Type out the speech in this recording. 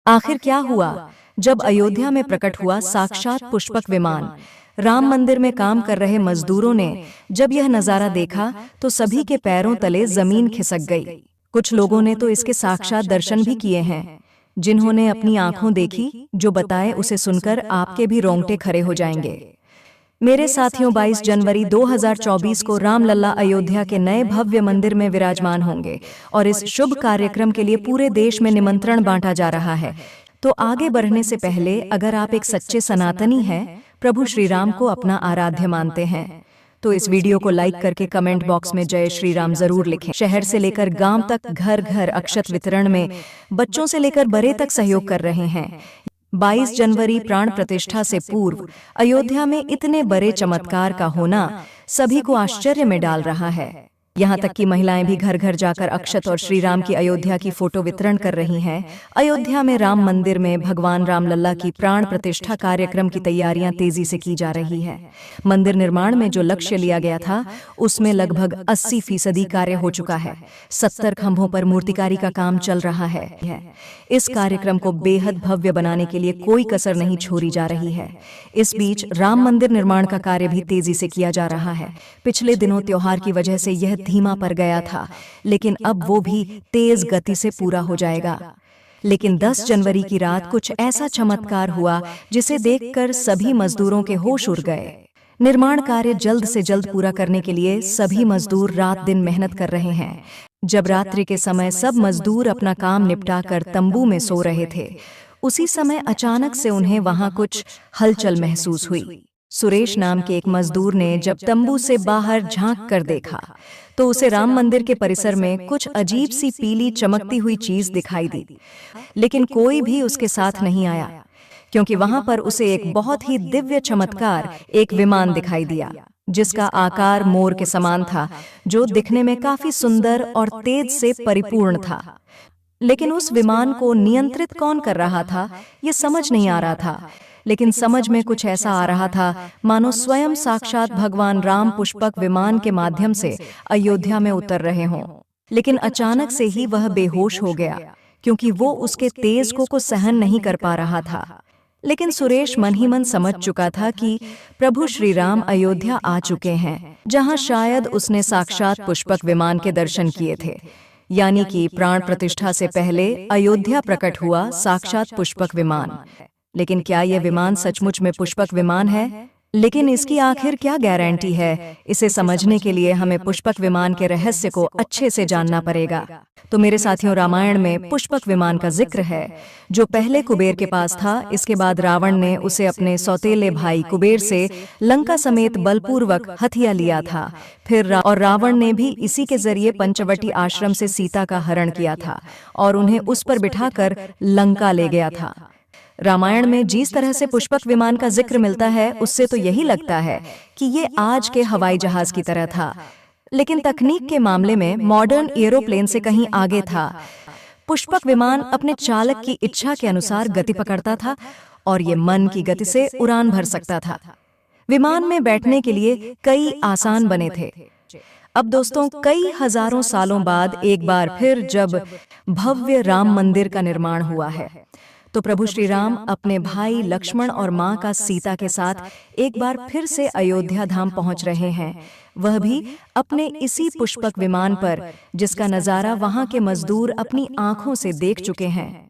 आखिर क्या हुआ जब अयोध्या में प्रकट हुआ साक्षात पुष्पक विमान। राम मंदिर में काम कर रहे मजदूरों ने जब यह नजारा देखा तो सभी के पैरों तले जमीन खिसक गई। कुछ लोगों ने तो इसके साक्षात दर्शन भी किए हैं। जिन्होंने अपनी आंखों देखी, जो बताए उसे सुनकर आपके भी रोंगटे खड़े हो जाएंगे। मेरे साथियों, 22 जनवरी 2024 को रामलला अयोध्या के नए भव्य मंदिर में विराजमान होंगे और इस शुभ कार्यक्रम के लिए पूरे देश में निमंत्रण बांटा जा रहा है। तो आगे बढ़ने से पहले, अगर आप एक सच्चे सनातनी हैं, प्रभु श्री राम को अपना आराध्य मानते हैं, तो इस वीडियो को लाइक करके कमेंट बॉक्स में जय श्री राम जरूर लिखें। शहर से लेकर गांव तक घर घर अक्षत वितरण में बच्चों से लेकर बड़े तक सहयोग कर रहे हैं। 22 जनवरी प्राण प्रतिष्ठा से पूर्व अयोध्या में इतने बड़े चमत्कार का होना सभी को आश्चर्य में डाल रहा है। यहाँ तक कि महिलाएं भी घर घर जाकर अक्षत और श्री राम की अयोध्या की फोटो वितरण कर रही हैं। अयोध्या में राम मंदिर में भगवान रामलला की प्राण प्रतिष्ठा कार्यक्रम की तैयारियां तेजी से की जा रही है। मंदिर निर्माण में जो लक्ष्य लिया गया था, उसमें लगभग 80% कार्य हो चुका है। 70 खंभों पर मूर्तिकारी का काम चल रहा है। इस कार्यक्रम को बेहद भव्य बनाने के लिए कोई कसर नहीं छोड़ी जा रही है। इस बीच राम मंदिर निर्माण का कार्य भी तेजी से किया जा रहा है। पिछले दिनों त्योहार की वजह से यह धीमा पड़ गया था, लेकिन अब वो भी तेज गति से पूरा हो जाएगा। लेकिन 10 जनवरी की रात कुछ ऐसा चमत्कार हुआ जिसे देखकर सभी मजदूरों के होश उड़ गए। निर्माण कार्य जल्द से जल्द पूरा करने के लिए सभी मजदूर रात दिन मेहनत कर रहे हैं। जब रात्रि के समय सब मजदूर अपना काम निपटाकर तंबू में सो रहे थे, उसी समय अचानक से उन्हें वहां कुछ हलचल महसूस हुई। सुरेश नाम के एक मजदूर ने जब तंबू से बाहर झांक कर देखा तो उसे राम मंदिर के परिसर में कुछ अजीब सी पीली चमकती हुई चीज दिखाई दी। लेकिन कोई भी उसके साथ नहीं आया, क्योंकि वहां पर उसे एक बहुत ही दिव्य चमत्कार, एक विमान दिखाई दिया, जिसका आकार मोर के समान था, जो दिखने में काफी सुंदर और तेज से परिपूर्ण था। लेकिन उस विमान को नियंत्रित कौन कर रहा था, ये समझ नहीं आ रहा था। लेकिन समझ में कुछ ऐसा आ रहा था मानो स्वयं साक्षात भगवान राम पुष्पक विमान के माध्यम से अयोध्या में उतर रहे हों। लेकिन अचानक से ही वह बेहोश हो गया, क्योंकि वो उसके तेज को सहन नहीं कर पा रहा था। लेकिन सुरेश मन ही मन समझ चुका था कि प्रभु श्री राम अयोध्या आ चुके हैं, जहां शायद उसने साक्षात पुष्पक विमान के दर्शन किए थे। यानी कि प्राण प्रतिष्ठा से पहले अयोध्या प्रकट हुआ साक्षात पुष्पक विमान। लेकिन क्या यह विमान सचमुच में पुष्पक विमान है? लेकिन इसकी आखिर क्या गारंटी है? इसे समझने के लिए हमें पुष्पक विमान के रहस्य को अच्छे से जानना पड़ेगा। तो मेरे साथियों, रामायण में पुष्पक विमान का जिक्र है, जो पहले कुबेर के पास था। इसके बाद रावण ने उसे अपने सौतेले भाई कुबेर से लंका समेत बलपूर्वक हथिया लिया था। फिर रावण ने भी इसी के जरिए पंचवटी आश्रम से सीता का हरण किया था और उन्हें उस पर बिठाकर लंका ले गया था। रामायण में जिस तरह से पुष्पक विमान का जिक्र मिलता है, उससे तो यही लगता है कि ये आज के हवाई जहाज की तरह था, लेकिन तकनीक के मामले में मॉडर्न एरोप्लेन से कहीं आगे था। पुष्पक विमान अपने चालक की इच्छा के अनुसार गति पकड़ता था और ये मन की गति से उड़ान भर सकता था। विमान में बैठने के लिए कई आसान बने थे। अब दोस्तों, कई हजारों सालों बाद एक बार फिर जब भव्य राम मंदिर का निर्माण हुआ है, तो प्रभु श्री राम अपने भाई लक्ष्मण और मां का सीता के साथ एक बार फिर से अयोध्या धाम पहुंच रहे हैं, वह भी अपने इसी पुष्पक विमान पर, जिसका नजारा वहां के मजदूर अपनी आंखों से देख चुके हैं।